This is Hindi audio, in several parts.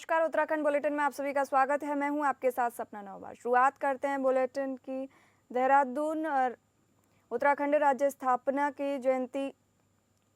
नमस्कार, उत्तराखंड बुलेटिन में आप सभी का स्वागत है। मैं हूं आपके साथ सपना नौबार। शुरुआत करते हैं बुलेटिन की। देहरादून और उत्तराखंड राज्य स्थापना की जयंती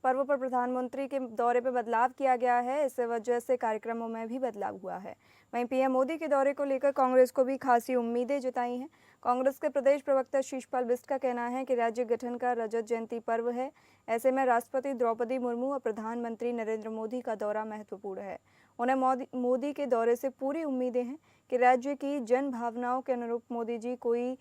पर्व पर प्रधानमंत्री के दौरे पर बदलाव किया गया है। इस वजह से कार्यक्रमों में भी बदलाव हुआ है। वहीं पीएम मोदी के दौरे को लेकर कांग्रेस को भी खासी उम्मीदें जताई हैं। कांग्रेस के प्रदेश प्रवक्ता शिषपाल बिष्ट का कहना है कि राज्य गठन का रजत जयंती पर्व है। ऐसे में राष्ट्रपति द्रौपदी मुर्मू और प्रधानमंत्री नरेंद्र मोदी का दौरा महत्वपूर्ण है। उन्हें मोदी के दौरे से पूरी उम्मीदें हैं कि राज्य की जन भावनाओं के अनुरूप मोदी जी कोई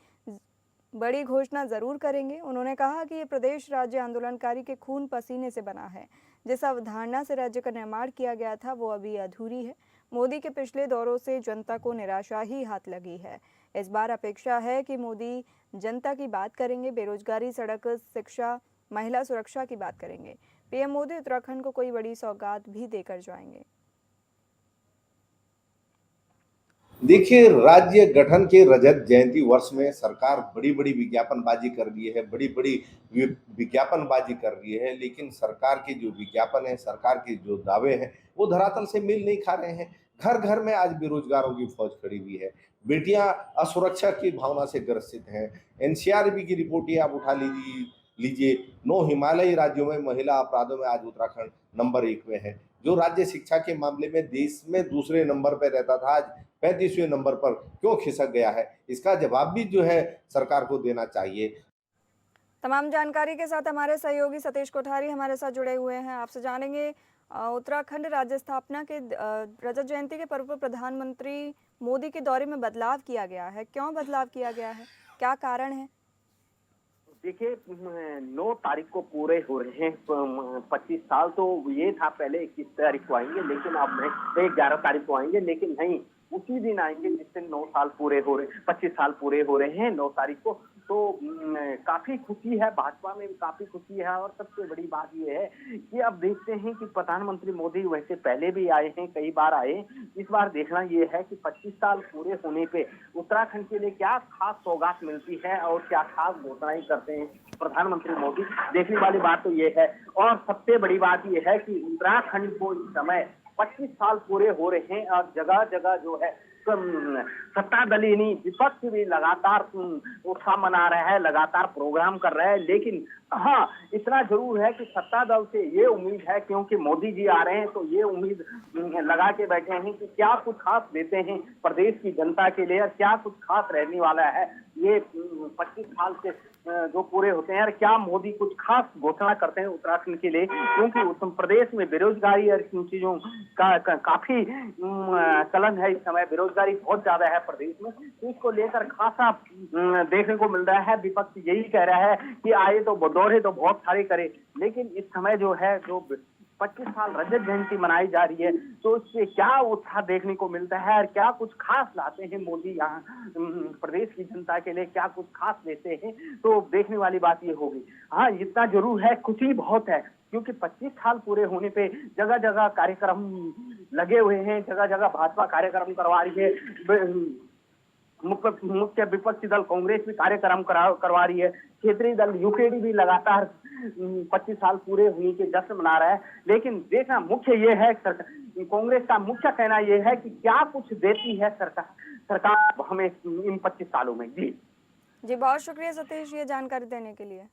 बड़ी घोषणा जरूर करेंगे। उन्होंने कहा कि ये प्रदेश राज्य आंदोलनकारी के खून पसीने से बना है। जिस अवधारणा से राज्य का निर्माण किया गया था वो अभी अधूरी है। मोदी के पिछले दौरों से जनता को निराशा ही हाथ लगी है। इस बार अपेक्षा है कि मोदी जनता की बात करेंगे, बेरोजगारी, सड़क, शिक्षा, महिला सुरक्षा की बात करेंगे। पीएम मोदी उत्तराखंड को कोई बड़ी सौगात भी देकर जाएंगे। देखिए, राज्य गठन के रजत जयंती वर्ष में सरकार बड़ी-बड़ी विज्ञापनबाजी कर रही है, बड़ी-बड़ी विज्ञापनबाजी कर रही है, लेकिन सरकार के जो विज्ञापन है, सरकार के जो दावे हैं, वो धरातल से मेल नहीं खा रहे हैं। घर-घर में आज बेरोजगारों की फौज खड़ी हुई है। बेटियां असुरक्षा की भावना से ग्रसित हैं। एनसीआरबी की रिपोर्ट ही आप उठा लीजिए, 9 हिमालयी राज्यों में महिला अपराधों में आज उत्तराखंड नंबर 1 में है। जो राज्य शिक्षा के मामले में देश में दूसरे नंबर पर रहता था, आज 35वें नंबर पर क्यों खिसक गया है, इसका जवाब भी जो है सरकार को देना चाहिए। तमाम जानकारी के साथ हमारे सहयोगी सतीश कोठारी हमारे साथ जुड़े हुए हैं। आपसे जानेंगे उत्तराखंड राज्य स्थापना के रजत जयंती के पर्व पर प्रधानमंत्री मोदी के दौरे में बदलाव किया गया है। क्यों बदलाव किया गया है, क्या कारण है? देखिए, 9 तारीख को पूरे हो रहे हैं 25 साल। तो ये था पहले 21 तारीख को आएंगे, लेकिन अब नहीं, 11 तारीख को आएंगे, लेकिन नहीं, उसी दिन आएंगे जिस दिन 9 साल पूरे हो रहे, 25 साल पूरे हो रहे हैं 9 तारीख को। तो काफी खुशी है, भाजपा में भी काफी खुशी है। और सबसे बड़ी बात यह है कि अब देखते हैं कि प्रधानमंत्री मोदी वैसे पहले भी आए हैं, कई बार आए। इस बार देखना यह है कि 25 साल पूरे होने पे उत्तराखंड के लिए क्या खास सौगात मिलती है और क्या खास घोषणाएं करते हैं प्रधानमंत्री मोदी। देखने वाली बात तो ये है। और सबसे बड़ी बात यह है कि उत्तराखंड को इस समय 25 साल पूरे हो रहे हैं और जगह जगह जो है सत्ता दलीय नहीं, विपक्ष भी लगातार उत्साह मना रहा है, लगातार प्रोग्राम कर रहा है। लेकिन हाँ, इतना जरूर है कि सत्ता दल से ये उम्मीद है, क्योंकि मोदी जी आ रहे हैं, तो ये उम्मीद लगा के बैठे हैं कि क्या कुछ खास देते हैं प्रदेश की जनता के लिए और क्या कुछ खास रहने वाला है ये 25 साल से जो पूरे होते हैं। और क्या मोदी कुछ खास घोषणा करते हैं उत्तराखंड के लिए, क्योंकि उत्तर प्रदेश में बेरोजगारी और इन चीजों का काफी चलन है। इस समय बेरोजगारी बहुत ज्यादा है प्रदेश में, तो इसको लेकर खासा देखने को मिल रहा है। विपक्ष यही कह रहा है कि आए तो दौरे तो बहुत सारे करे, लेकिन इस समय जो है जो 25 साल रजत जयंती मनाई जा रही है, तो इससे क्या उत्साह देखने को मिलता है और क्या कुछ खास लाते हैं मोदी यहाँ प्रदेश की जनता के लिए, क्या कुछ खास देते हैं, तो देखने वाली बात ये होगी। हाँ, इतना जरूर है, खुशी बहुत है, क्योंकि 25 साल पूरे होने पे जगह जगह कार्यक्रम लगे हुए हैं, जगह जगह भाजपा कार्यक्रम करवा रही है। मुख्य विपक्षी दल कांग्रेस भी कार्यक्रम करवा रही है। क्षेत्रीय दल यूकेडी भी लगातार 25 साल पूरे होने के जश्न मना रहा है। लेकिन देखना मुख्य ये है, कांग्रेस का मुख्य कहना यह है कि क्या कुछ देती है सरकार हमें इन 25 सालों में। जी बहुत शुक्रिया सतीश ये जानकारी देने के लिए।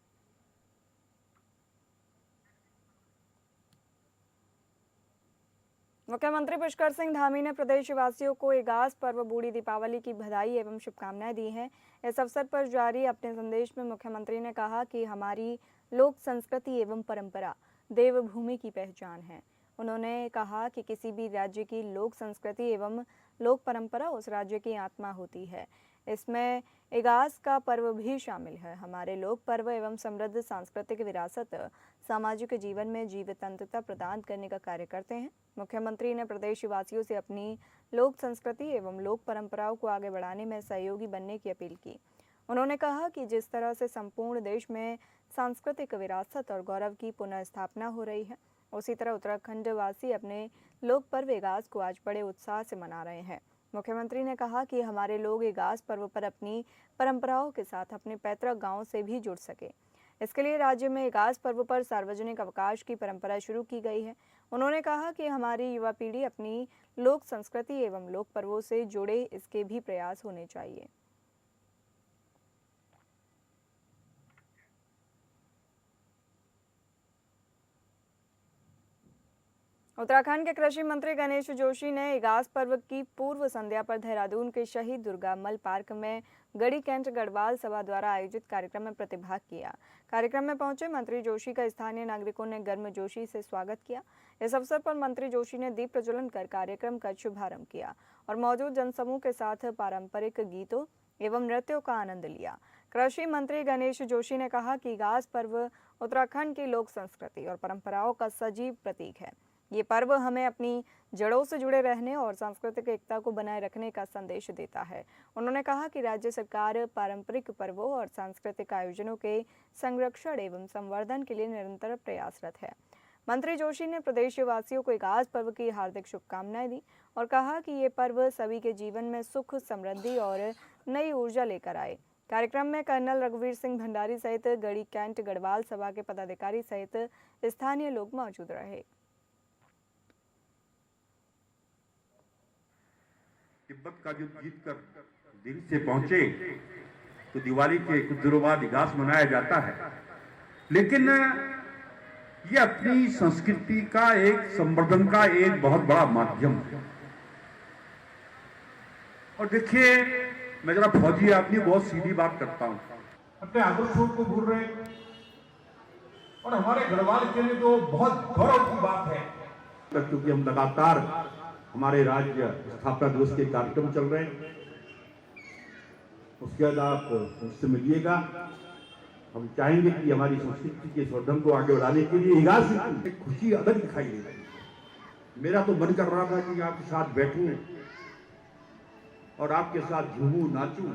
मुख्यमंत्री पुष्कर सिंह धामी ने प्रदेशवासियों को इगास पर्व बूढ़ी दीपावली की बधाई एवं शुभकामनाएं दी हैं। इस अवसर पर जारी अपने संदेश में मुख्यमंत्री ने कहा कि हमारी लोक संस्कृति एवं परंपरा देवभूमि की पहचान है। उन्होंने कहा कि किसी भी राज्य की लोक संस्कृति एवं लोक परंपरा उस राज्य की आत्मा होती है। इसमें इगास का पर्व भी शामिल है। हमारे लोक पर्व एवं समृद्ध सांस्कृतिक विरासत सामाजिक जीवन में जीवंतता प्रदान करने का कार्य करते हैं। मुख्यमंत्री ने प्रदेशवासियों से अपनी लोक संस्कृति एवं लोक परंपराओं को आगे बढ़ाने में सहयोगी बनने की अपील की। उन्होंने कहा कि जिस तरह से संपूर्ण देश में सांस्कृतिक विरासत और गौरव की पुनर्स्थापना हो रही है, उसी तरह उत्तराखंड वासी अपने लोक पर्व इगास को आज बड़े उत्साह से मना रहे हैं। मुख्यमंत्री ने कहा कि हमारे लोग इगास पर्व पर अपनी परंपराओं के साथ अपने पैतृक गांव से भी जुड़ सके। इसके लिए राज्य में इगास पर्व पर सार्वजनिक अवकाश की परंपरा शुरू की गई है। उन्होंने कहा कि हमारी युवा पीढ़ी अपनी लोक संस्कृति एवं लोक पर्वों से जुड़े, इसके भी प्रयास होने चाहिए। उत्तराखंड के कृषि मंत्री गणेश जोशी ने इगास पर्व की पूर्व संध्या पर देहरादून के शहीद दुर्गा मल पार्क में गढ़ी कैंट गढ़वाल सभा द्वारा आयोजित कार्यक्रम में प्रतिभाग किया। कार्यक्रम में पहुंचे मंत्री जोशी का स्थानीय नागरिकों ने गर्मजोशी से स्वागत किया। इस अवसर पर मंत्री जोशी ने दीप प्रज्वलन कर कार्यक्रम का शुभारंभ किया और मौजूद जनसमूह के साथ पारंपरिक गीतों एवं नृत्यों का आनंद लिया। कृषि मंत्री गणेश जोशी ने कहा कि इगास पर्व उत्तराखंड की लोक संस्कृति और परंपराओं का सजीव प्रतीक है। ये पर्व हमें अपनी जड़ों से जुड़े रहने और सांस्कृतिक एकता को बनाए रखने का संदेश देता है। उन्होंने कहा कि राज्य सरकार पारंपरिक पर्वों और सांस्कृतिक आयोजनों के संरक्षण एवं संवर्धन के लिए निरंतर प्रयासरत है। मंत्री जोशी ने प्रदेशवासियों को इगास पर्व की हार्दिक शुभकामनाएं दी और कहा कि ये पर्व सभी के जीवन में सुख, समृद्धि और नई ऊर्जा लेकर आए। कार्यक्रम में कर्नल रघुवीर सिंह भंडारी सहित गढ़ी कैंट गढ़वाल सभा के पदाधिकारी सहित स्थानीय लोग मौजूद रहे। तिब्बत का युद्ध जीत कर दिल्ली से पहुंचे तो दिवाली के कुछ दिनों बाद इगास मनाया जाता है, लेकिन ये अपनी संस्कृति का एक संवर्धन का एक बहुत बड़ा माध्यम है। और देखिए, मैं जरा फौजी आदमी बहुत सीधी बात करता हूं, अपने आदर्शों को भूल रहे और हमारे गढ़वाल के लिए तो बहुत गौरव की बात है, क्योंकि हम लगातार हमारे राज्य स्थापना दिवस के कार्यक्रम चल रहे हैं। उसके बाद आप उससे मिलिएगा। हम चाहेंगे कि हमारी संस्कृति के संवर्धन को आगे बढ़ाने के लिए इगास की खुशी अलग दिखाई दे रही है। मेरा तो मन कर रहा था कि आपके साथ बैठूं और आपके साथ झूमूं, नाचूं,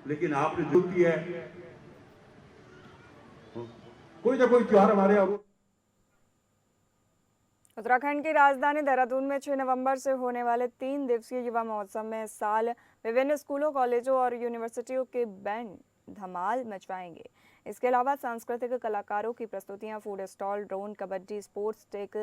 लेकिन आपने जो किया है, कोई ना कोई त्योहार हमारे और उत्तराखंड की राजधानी देहरादून में 6 नवंबर से होने वाले 3 दिवसीय युवा महोत्सव में इस साल विभिन्न स्कूलों, कॉलेजों और यूनिवर्सिटियों के बैंड धमाल मचवाएंगे। इसके अलावा सांस्कृतिक कलाकारों की प्रस्तुतियां, food stall, drone, kabaddi, sports tech,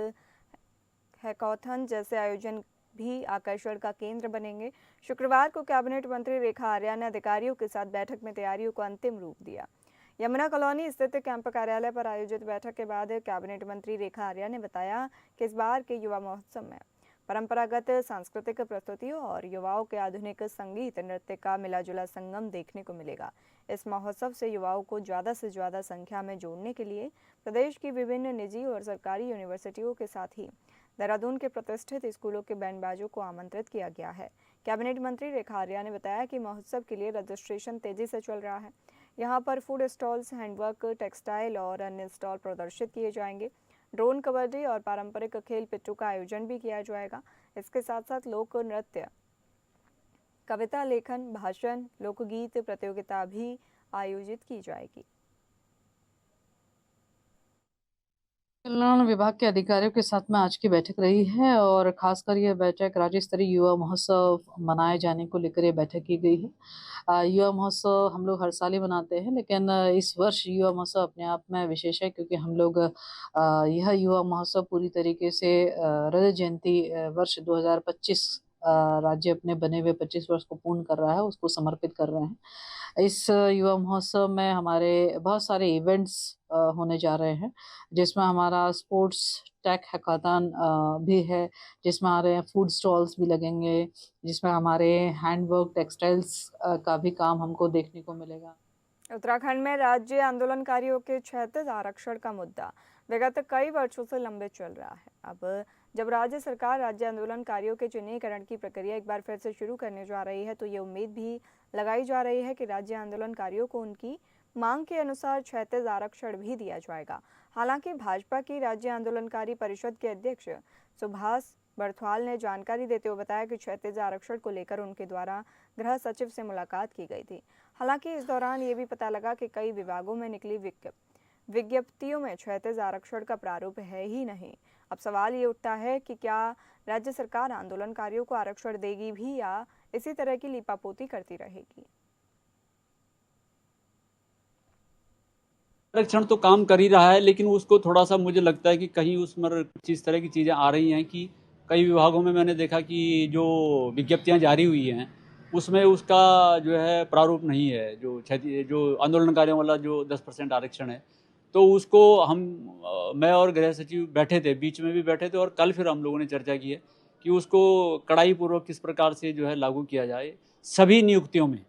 hackathon जैसे आयोजन भी आकर्षण का केंद्र बनेंगे। शुक्रवार को कैबिनेट मंत्री रेखा आर्या ने अधिकारियों के साथ बैठक में तैयारियों को अंतिम रूप दिया। यमुना कॉलोनी स्थित कैंप कार्यालय पर आयोजित बैठक के बाद कैबिनेट मंत्री रेखा आर्या ने बताया कि इस बार के युवा महोत्सव में परंपरागत सांस्कृतिक प्रस्तुतियों और युवाओं के आधुनिक संगीत नृत्य का मिलाजुला संगम देखने को मिलेगा। इस महोत्सव से युवाओं को ज़्यादा से ज़्यादा संख्या में जोड़ने के लिए प्रदेश की विभिन्न निजी और सरकारी यूनिवर्सिटियों के साथ ही देहरादून के प्रतिष्ठित स्कूलों के बैंडबाजों को आमंत्रित किया गया है। कैबिनेट मंत्री रेखा आर्या ने बताया कि महोत्सव के लिए रजिस्ट्रेशन तेजी से चल रहा है। यहाँ पर फूड स्टॉल्स, हैंडवर्क, टेक्सटाइल और अन्य स्टॉल प्रदर्शित किए जाएंगे। ड्रोन, कबड्डी और पारंपरिक खेल पिट्ठू का आयोजन भी किया जाएगा। इसके साथ साथ लोक नृत्य, कविता लेखन, भाषण, लोकगीत प्रतियोगिता भी आयोजित की जाएगी। कल्याण विभाग के अधिकारियों के साथ में आज की बैठक रही है और खासकर यह बैठक राज्य स्तरीय युवा महोत्सव मनाए जाने को लेकर यह बैठक की गई है। युवा महोत्सव हम लोग हर साल ही मनाते हैं, लेकिन इस वर्ष युवा महोत्सव अपने आप में विशेष है, क्योंकि हम लोग यह युवा महोत्सव पूरी तरीके से रजत जयंती वर्ष 2025 राज्य अपने बने हुए 25 वर्ष को पूर्ण कर रहा है, उसको समर्पित कर रहे हैं। इस युवा महोत्सव में हमारे बहुत सारे इवेंट्स होने जा रहे हैं, जिसमें हमारा स्पोर्ट्स टेक हैकाथन भी है, जिसमें हमारे फूड स्टॉल्स भी लगेंगे, जिसमें हमारे हैंडवर्क, टेक्सटाइल्स का भी काम हमको देखने को मिलेगा। उत्तराखंड में राज्य आंदोलनकारियों के क्षैतिज आरक्षण का मुद्दा विगत कई वर्षों से लंबित चल रहा है। अब जब राज्य सरकार राज्य आंदोलनकारियों के चिन्हीकरण की प्रक्रिया एक बार फिर से शुरू करने जा रही है, तो ये उम्मीद भी लगाई जा रही है कि राज्य आंदोलनकारियों को उनकी मांग के अनुसार क्षैतिज आरक्षण भी दिया जाएगा। हालांकि भाजपा की राज्य आंदोलनकारी परिषद के अध्यक्ष सुभाष बर्थवाल ने जानकारी देते हुए बताया कि क्षैतिज आरक्षण को लेकर उनके द्वारा गृह सचिव से मुलाकात की गई थी। हालांकि इस दौरान ये भी पता लगा कि कई विभागों में निकली विज्ञप्तियों में क्षैतिज आरक्षण का प्रारूप है ही नहीं। अब सवाल ये उठता है कि क्या राज्य सरकार आंदोलनकारियों को आरक्षण देगी भी या इसी तरह की लीपापोती करती रहेगी। आरक्षण तो काम कर ही रहा है, लेकिन उसको थोड़ा सा मुझे लगता है कि कहीं उसमें कुछ इस तरह की चीज़ें आ रही हैं कि कई विभागों में मैंने देखा कि जो विज्ञप्तियां जारी हुई हैं उसमें उसका जो है प्रारूप नहीं है, जो आंदोलनकारियों वाला जो 10% आरक्षण है। तो उसको मैं और गृह सचिव बैठे थे, बीच में भी बैठे थे, और कल फिर हम लोगों ने चर्चा की है कि उसको कड़ाई पूर्वक किस प्रकार से जो है लागू किया जाए सभी नियुक्तियों में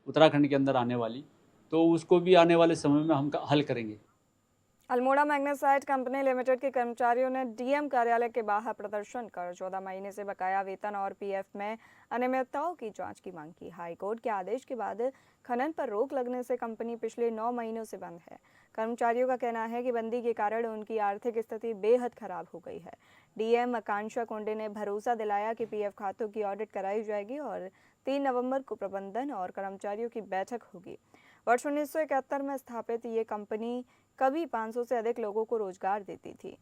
उत्तराखंड के अंदर आने वाली। तो उसको भी आने वाले समय में हम हल करेंगे। अल्मोड़ा मैग्नेसाइट कंपनी लिमिटेड के कर्मचारियों ने डीएम कार्यालय के बाहर प्रदर्शन कर 14 महीने से बकाया वेतन और पीएफ में अनियमितताओं की जांच की मांग की। हाईकोर्ट के आदेश के बाद खनन पर रोक लगने से कंपनी पिछले 9 महीनों से बंद है। कर्मचारियों का कहना है कि बंदी के कारण उनकी आर्थिक स्थिति बेहद खराब हो गई है। डीएम आकांक्षा कोंडे ने भरोसा दिलाया कि पीएफ खातों की ऑडिट कराई जाएगी और 3 नवंबर को प्रबंधन और कर्मचारियों की बैठक होगी। वर्ष 1971 में स्थापित ये कंपनी कभी 500 से अधिक लोगों को रोजगार देती थी।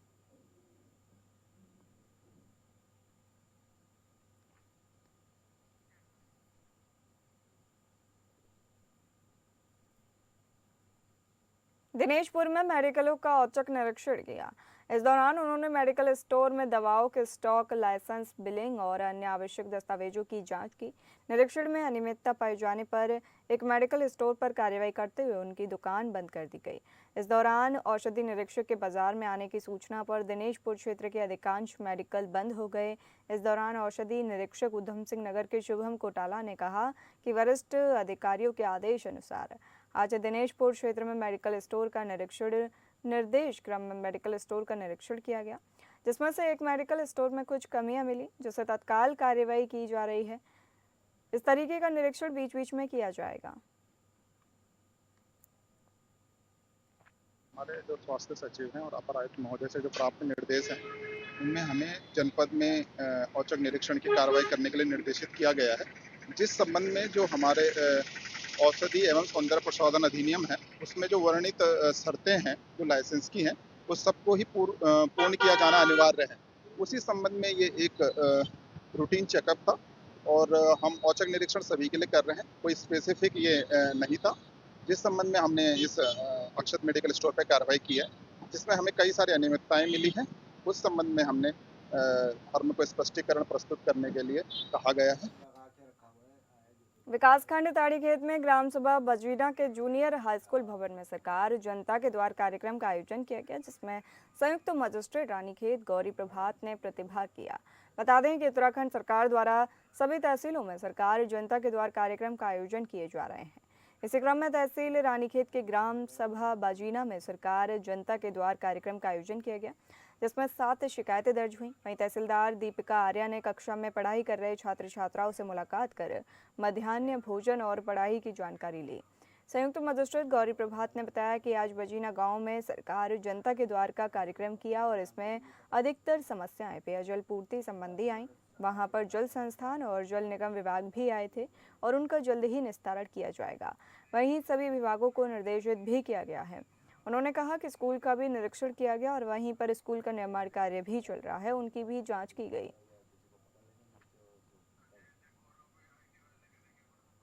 दिनेशपुर में मेडिकलों का औचक निरीक्षण किया। इस दौरान उन्होंने मेडिकल स्टोर में दवाओं के स्टॉक, लाइसेंस, बिलिंग और अन्य आवश्यक दस्तावेजों की जांच की। निरीक्षण में अनियमितता पाए जाने पर एक मेडिकल स्टोर पर कार्रवाई करते हुए उनकी दुकान बंद कर दी गई। इस दौरान औषधि निरीक्षक के बाजार में आने की सूचना पर दिनेशपुर क्षेत्र के अधिकांश मेडिकल बंद हो गए। इस दौरान औषधि निरीक्षक उधम सिंह नगर के शुभम कोटाला ने कहा कि वरिष्ठ अधिकारियों के आदेश अनुसार आज दिनेशपुर क्षेत्र में मेडिकल स्टोर का निर्देश क्रम में मेडिकल स्टोर का निरीक्षण किया गया, जिसमें से एक मेडिकल स्टोर में कुछ कमियां मिली, जिससे तत्काल कार्रवाई की जा रही है। इस तरीके का निरीक्षण बीच बीच में किया जाएगा। हमारे जो स्वास्थ्य सचिव हैं और अपर आयुक्त महोदय से जो प्राप्त निर्देश हैं, उनमें हमें जनपद में औचक निरीक्षण की कार्रवाई करने के लिए निर्देशित किया गया है। जिस संबंध में जो हमारे औषधि एवं सौंदर्य प्रसाधन अधिनियम है, उसमें जो वर्णित शर्तें हैं जो लाइसेंस की हैं, उस सबको ही पूर्ण किया जाना अनिवार्य है। उसी संबंध में ये एक रूटीन चेकअप था और हम औचक निरीक्षण सभी के लिए कर रहे हैं। कोई स्पेसिफिक ये नहीं था, जिस संबंध में हमने इस अक्षत मेडिकल स्टोर पर कार्रवाई की है, जिसमें हमें कई सारी अनियमितताएं मिली हैं। उस संबंध में हमने फर्म को स्पष्टीकरण प्रस्तुत करने के लिए कहा गया है। विकासखंड ताड़ीखेत में ग्राम सभा बजीना के जूनियर हाई स्कूल भवन में सरकार जनता के द्वार कार्यक्रम का आयोजन किया गया, जिसमें संयुक्त मजिस्ट्रेट रानीखेत गौरी प्रभात ने प्रतिभाग किया। बता दें कि उत्तराखंड सरकार द्वारा सभी तहसीलों में सरकार जनता के द्वार कार्यक्रम का आयोजन किए जा रहे हैं। इसी क्रम में तहसील रानीखेत के ग्राम सभा बाजीना में सरकार जनता के द्वार कार्यक्रम का आयोजन किया गया, जिसमें 7 शिकायतें दर्ज हुई। वहीं तहसीलदार दीपिका आर्या ने कक्षा में पढ़ाई कर रहे छात्र छात्राओं से मुलाकात कर मध्याह्न भोजन और पढ़ाई की जानकारी ली। संयुक्त मजिस्ट्रेट गौरी प्रभात ने बताया कि आज बजीना गांव में सरकार जनता के द्वार का कार्यक्रम किया और इसमें अधिकतर समस्याएं पेयजल पूर्ति संबंधी आई। वहां पर जल संस्थान और जल निगम विभाग भी आए थे और उनका जल्द ही निस्तारण किया जाएगा। वहीं सभी विभागों को निर्देशित भी किया गया है। उन्होंने कहा कि स्कूल का भी निरीक्षण किया गया और वहीं पर स्कूल का निर्माण कार्य भी चल रहा है, उनकी भी जांच की गई।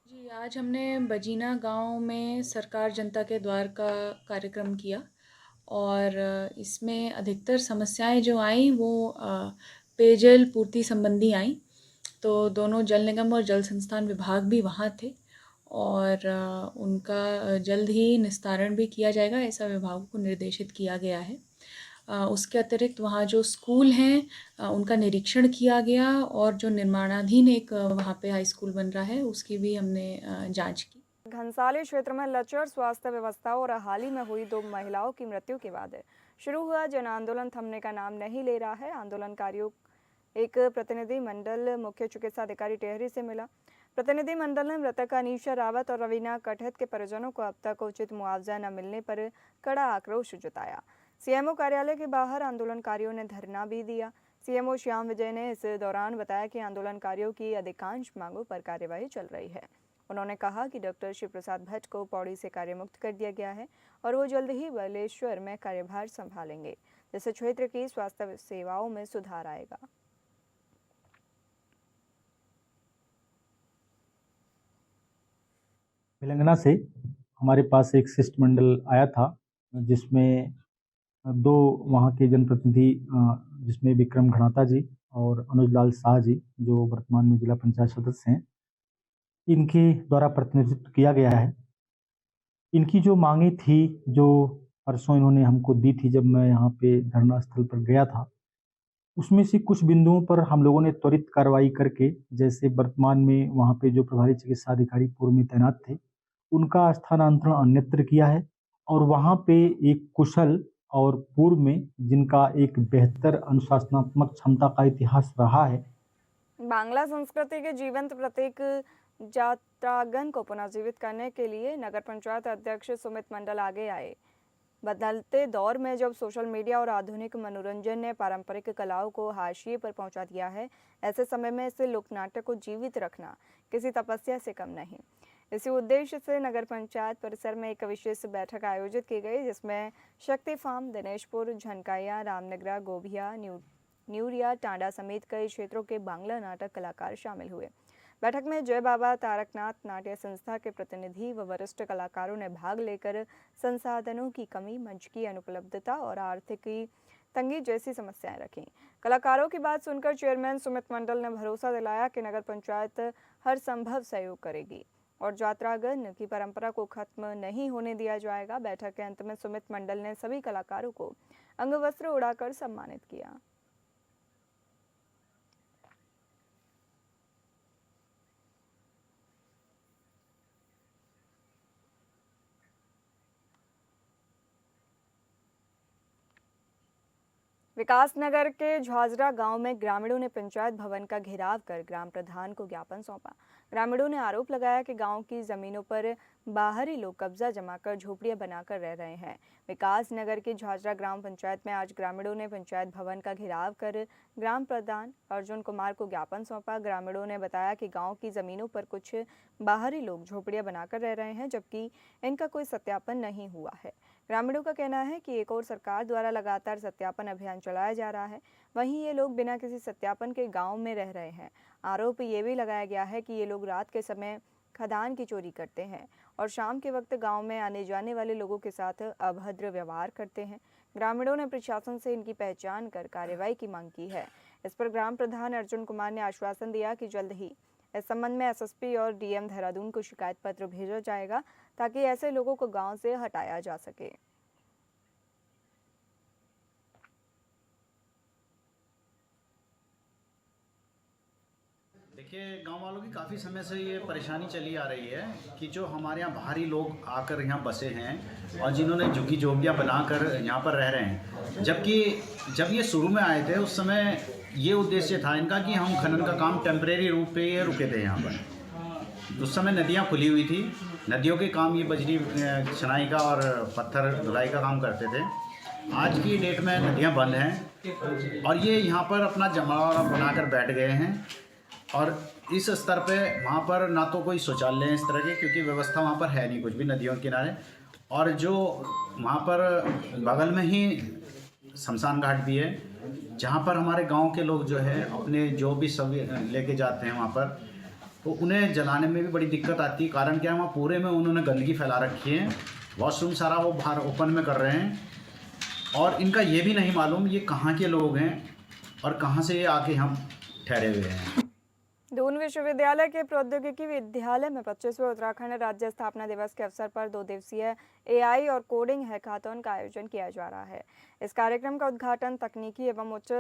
जी, आज हमने बजीना गांव में सरकार जनता के द्वार का कार्यक्रम किया और इसमें अधिकतर समस्याएं जो आई वो पेयजल पूर्ति संबंधी आई। तो दोनों जल निगम और जल संस्थान विभाग भी वहाँ थे और उनका जल्द ही निस्तारण भी किया जाएगा, ऐसा विभागों को निर्देशित किया गया है। उसके अतिरिक्त वहाँ जो स्कूल हैं उनका निरीक्षण किया गया और जो निर्माणाधीन एक वहाँ पे हाई स्कूल बन रहा है उसकी भी हमने जांच की। घनसाली क्षेत्र में लचर स्वास्थ्य व्यवस्था और हाल ही में हुई 2 महिलाओं की मृत्यु के बाद शुरू हुआ जन आंदोलन थमने का नाम नहीं ले रहा है। आंदोलनकारियों एक प्रतिनिधि मंडल मुख्य चिकित्सा अधिकारी टेहरी से मिला। प्रतिनिधि मंडल ने मृतक अनीशा रावत और रवीना कठेत के परिजनों को अब तक उचित मुआवजा न मिलने पर कड़ा आक्रोश जताया। सीएमओ कार्यालय के बाहर आंदोलनकारियों ने धरना भी दिया। सीएमओ श्याम विजय ने इस दौरान बताया कि आंदोलनकारियों की अधिकांश मांगों पर कार्यवाही चल रही है। उन्होंने कहा कि डॉक्टर शिव प्रसाद भट्ट को पौड़ी से कार्यमुक्त कर दिया गया है और वो जल्द ही बालेश्वर में कार्यभार संभालेंगे, जिससे क्षेत्र की स्वास्थ्य सेवाओं में सुधार आएगा। तेलंगाना से हमारे पास एक शिष्टमंडल आया था जिसमें दो वहाँ के जनप्रतिनिधि जिसमें विक्रम घणाता जी और अनुज लाल शाह जी, जो वर्तमान में जिला पंचायत सदस्य हैं, इनके द्वारा प्रतिनिधित्व किया गया है। इनकी जो मांगे थी, जो परसों इन्होंने हमको दी थी जब मैं यहाँ पे धरना स्थल पर गया था, उसमें से कुछ बिंदुओं पर हम लोगों ने त्वरित कार्रवाई करके, जैसे वर्तमान में वहाँ पे जो प्रभारी चिकित्सा अधिकारी पूर्व में तैनात थे, उनका स्थानांतरण अन्यत्र किया है और वहाँ पे एक कुशल और पूर्व में जिनका एक बेहतर अनुशासनात्मक क्षमता का इतिहास रहा है, बांग्ला संस्कृति के जीवंत प्रतीक जात्रागन को पुनर्जीवित करने के लिए नगर पंचायत अध्यक्ष सुमित मंडल आगे आए। बदलते दौर में जब सोशल मीडिया और आधुनिक मनोरंजन ने पारंपरिक कलाओं को हाशिए पर पहुंचा दिया है, ऐसे समय में इसे लोकनाट्य को जीवित रखना किसी तपस्या से कम नहीं। इसी उद्देश्य से नगर पंचायत परिसर में एक विशेष बैठक आयोजित की गई, जिसमें शक्ति फार्म, दिनेशपुर, झनकाया, रामनगरा, गोभिया, न्यूरिया, टांडा समेत कई क्षेत्रों के बांग्ला नाटक कलाकार शामिल हुए। बैठक में जय बाबा तारकनाथ नाट्य संस्था के प्रतिनिधि व वरिष्ठ कलाकारों ने भाग लेकर संसाधनों की कमी, मंच की अनुपलब्धता और आर्थिक तंगी जैसी समस्याएं रखीं। कलाकारों की बात सुनकर चेयरमैन सुमित मंडल ने भरोसा दिलाया कि नगर पंचायत हर संभव सहयोग करेगी और जात्रागन की परंपरा को खत्म नहीं होने दिया जाएगा। बैठक के अंत में सुमित मंडल ने सभी कलाकारों को अंगवस्त्र उड़ाकर सम्मानित किया। विकासनगर के झाजरा गांव में ग्रामीणों ने पंचायत भवन का घेराव कर ग्राम प्रधान को ज्ञापन सौंपा। ग्रामीणों ने आरोप लगाया कि गांव की जमीनों पर बाहरी लोग कब्जा जमाकर झोपड़ियां बनाकर रह रहे हैं। विकासनगर की झाजरा ग्राम पंचायत में आज ग्रामीणों ने पंचायत भवन का घेराव कर ग्राम प्रधान अर्जुन कुमार को ज्ञापन सौंपा। ग्रामीणों ने बताया कि गाँव की जमीनों पर कुछ बाहरी लोग झोपड़ियां बनाकर रह रहे हैं, जबकि इनका कोई सत्यापन नहीं हुआ है। ग्रामीणों का कहना है कि एक और सरकार द्वारा लगातार सत्यापन अभियान चलाया जा रहा है, वहीं ये लोग बिना किसी सत्यापन के गांव में रह रहे हैं। आरोप ये भी लगाया गया है कि ये लोग रात के समय खदान की चोरी करते हैं और शाम के वक्त गांव में आने जाने वाले लोगों के साथ अभद्र व्यवहार करते हैं। ग्रामीणों ने प्रशासन से इनकी पहचान कर कार्रवाई की मांग की है। इस पर ग्राम प्रधान अर्जुन कुमार ने आश्वासन दिया कि जल्द ही इस संबंध में एसएसपी और डीएम देहरादून को शिकायत पत्र भेजा जाएगा, ताकि ऐसे लोगों को गांव से हटाया जा सके। देखिए, गांव वालों की काफ़ी समय से ये परेशानी चली आ रही है कि जो हमारे यहाँ बाहरी लोग आकर यहाँ बसे हैं और जिन्होंने झुग्गी झोपड़ियाँ बनाकर यहाँ पर रह रहे हैं, जबकि जब ये शुरू में आए थे उस समय ये उद्देश्य था इनका कि हम खनन का काम टेम्परेरी रूप पे ये रुके थे यहाँ पर। उस समय नदियाँ खुली हुई थी, नदियों के काम ये बजरी छनाई का और पत्थर धुलाई का काम करते थे। आज की डेट में नदियाँ बंद हैं और ये यहाँ पर अपना जमावड़ा बनाकर बैठ गए हैं और इस स्तर पे वहाँ पर ना तो कोई शौचालय है इस तरह के, क्योंकि व्यवस्था वहाँ पर है नहीं कुछ भी नदियों के किनारे। और जो वहाँ पर बगल में ही शमशान घाट भी है, जहाँ पर हमारे गांव के लोग जो है अपने जो भी सब लेके जाते हैं वहाँ पर, तो उन्हें जलाने में भी बड़ी दिक्कत आती है। कारण क्या है, वहाँ पूरे में उन्होंने गंदगी फैला रखी है, वॉशरूम सारा वो बाहर ओपन में कर रहे हैं और इनका ये भी नहीं मालूम ये कहाँ के लोग हैं और कहाँ से ये आके हम ठहरे हुए हैं। दून विश्वविद्यालय के प्रौद्योगिकी विद्यालय में 25वें उत्तराखंड राज्य स्थापना दिवस के अवसर पर 2 दिवसीय एआई और कोडिंग हैकाथॉन का आयोजन किया जा रहा है। इस कार्यक्रम का उद्घाटन तकनीकी एवं उच्च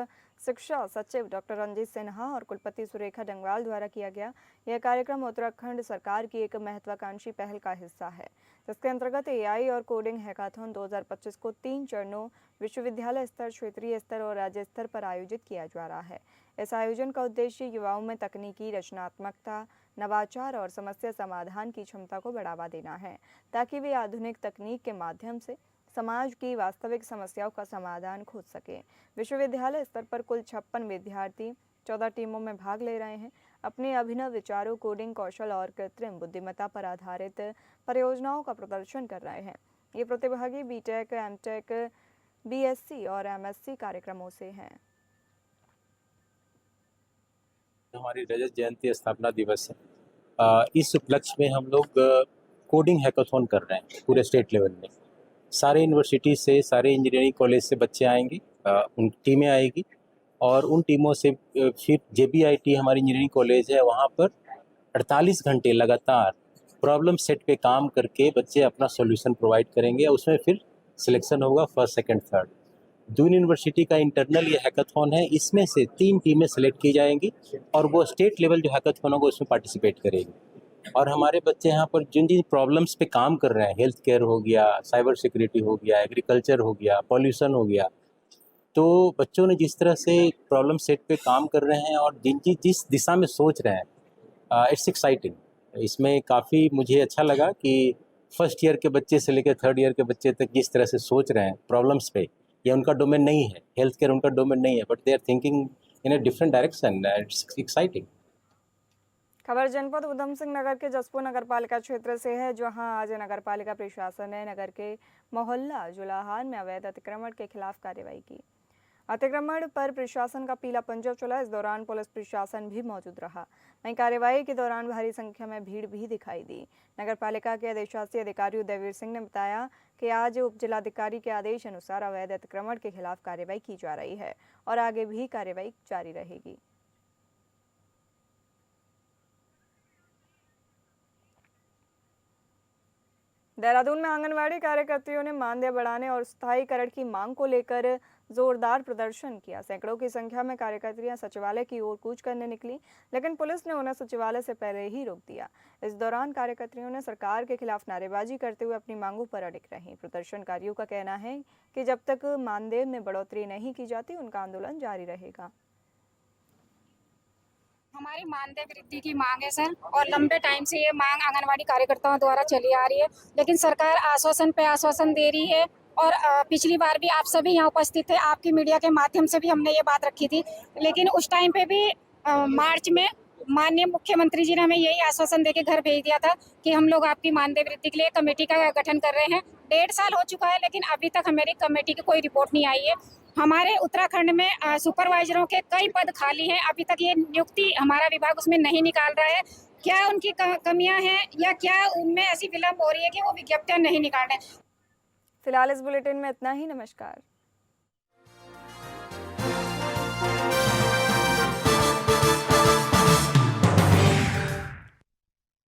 शिक्षा सचिव डॉक्टर रंजीत सिन्हा और कुलपति सुरेखा डंगवाल द्वारा किया गया। यह कार्यक्रम उत्तराखंड सरकार की एक महत्वाकांक्षी पहल का हिस्सा है, जिसके अंतर्गत एआई और कोडिंग हैकाथॉन 2025 को 3 चरणों विश्वविद्यालय स्तर, क्षेत्रीय स्तर और राज्य स्तर पर आयोजित किया जा रहा है। इस आयोजन का उद्देश्य युवाओं में तकनीकी रचनात्मकता, नवाचार और समस्या समाधान की क्षमता को बढ़ावा देना है, ताकि वे आधुनिक तकनीक के माध्यम से समाज की वास्तविक समस्याओं का समाधान खोज सकें। विश्वविद्यालय स्तर पर कुल 56 विद्यार्थी 14 टीमों में भाग ले रहे हैं। अपने अभिनव विचारों, कोडिंग कौशल और कृत्रिम बुद्धिमत्ता पर आधारित परियोजनाओं का प्रदर्शन कर रहे हैं। ये प्रतिभागी बीटेक, एमटेक, बीएससी और एमएससी कार्यक्रमों से हैं। हमारी रजत जयंती स्थापना दिवस है। इस उपलक्ष्य में हम लोग कोडिंग हैकाथॉन कर रहे हैं पूरे स्टेट लेवल में। सारे यूनिवर्सिटी से, सारे इंजीनियरिंग कॉलेज से बच्चे आएंगे, उन टीमें आएगी और उन टीमों से फिर JBIT हमारी इंजीनियरिंग कॉलेज है, वहाँ पर 48 घंटे लगातार प्रॉब्लम सेट पे काम करके बच्चे अपना सॉल्यूशन प्रोवाइड करेंगे। उसमें फिर सिलेक्शन होगा first, second, third. Doon university का इंटरनल ये हैकाथॉन है, इसमें से 3 टीमें सेलेक्ट की जाएंगी और वो स्टेट लेवल जो हैकाथॉन होगा उसमें पार्टिसिपेट करेगी। और हमारे बच्चे यहाँ पर जिन जिन प्रॉब्लम्स पे काम कर रहे हैं, हेल्थ केयर हो गया, साइबर सिक्योरिटी हो गया, एग्रीकल्चर हो गया, पॉल्यूशन हो गया, तो बच्चों ने जिस तरह से प्रॉब्लम सेट पे काम कर रहे हैं और जिस दिशा में सोच रहे हैं, इट्स एक्साइटिंग। इसमें काफ़ी मुझे अच्छा लगा कि फर्स्ट ईयर के बच्चे से लेकर थर्ड ईयर के बच्चे तक जिस तरह से सोच रहे हैं प्रॉब्लम्स पे, ये उनका डोमेन नहीं है, हेल्थ केयर उनका डोमेन नहीं है, but they are thinking in a different direction. It's exciting. खबर जनपद उधम सिंह नगर के जसपुर नगर पालिका क्षेत्र से है, जहां आज नगर पालिका प्रशासन ने नगर के मोहल्ला जुलाहान में अवैध अतिक्रमण के खिलाफ कार्रवाई की। अतिक्रमण पर प्रशासन का पीला पंजा चला। इस दौरान पुलिस प्रशासन भी मौजूद रहा। वहीं कार्रवाई के दौरान भारी संख्या में भीड़ भी दिखाई दी। नगर पालिका के अधिशासी अधिकारी उदयवीर सिंह ने बताया कि आज उप जिलाधिकारी के आदेश अनुसार अवैध अतिक्रमण के खिलाफ कार्रवाई की जा रही है और आगे भी कार्रवाई जारी रहेगी। देहरादून में आंगनवाड़ी कार्यकर्तियों ने मानदेय बढ़ाने और स्थायीकरण की मांग को लेकर जोरदार प्रदर्शन किया। सैकड़ों की संख्या में कार्यकर्तियां सचिवालय की ओर कूच करने निकली, लेकिन पुलिस ने उन्हें सचिवालय से पहले ही रोक दिया। इस दौरान कार्यकर्तियों ने सरकार के खिलाफ नारेबाजी करते हुए अपनी मांगों पर अड़िग रहीं। प्रदर्शनकारियों का कहना है कि जब तक मानदेय में बढ़ोतरी नहीं की जाती, उनका आंदोलन जारी रहेगा। हमारी मानदेय वृद्धि की मांग है सर, और लंबे टाइम से ये मांग आंगनवाड़ी कार्यकर्ताओं द्वारा चली आ रही है, लेकिन सरकार आश्वासन पे आश्वासन दे रही है। और पिछली बार भी आप सभी यहाँ उपस्थित थे, आपकी मीडिया के माध्यम से भी हमने ये बात रखी थी, लेकिन उस टाइम पे भी मार्च में माननीय मुख्यमंत्री जी ने हमें यही आश्वासन देके घर भेज दिया था कि हम लोग आपकी मानदेय वृद्धि के लिए कमेटी का गठन कर रहे हैं। 1.5 साल हो चुका है, लेकिन अभी तक हमारी कमेटी की कोई रिपोर्ट नहीं आई है। हमारे उत्तराखंड में सुपरवाइजरों के कई पद खाली हैं, अभी तक ये नियुक्ति हमारा विभाग उसमें नहीं निकाल रहा है। क्या उनकी कमियां हैं या क्या उनमें ऐसी विलम्ब हो रही है कि वो विज्ञप्तियां नहीं निकाल रहे हैं। फिलहाल इस बुलेटिन में इतना ही। नमस्कार।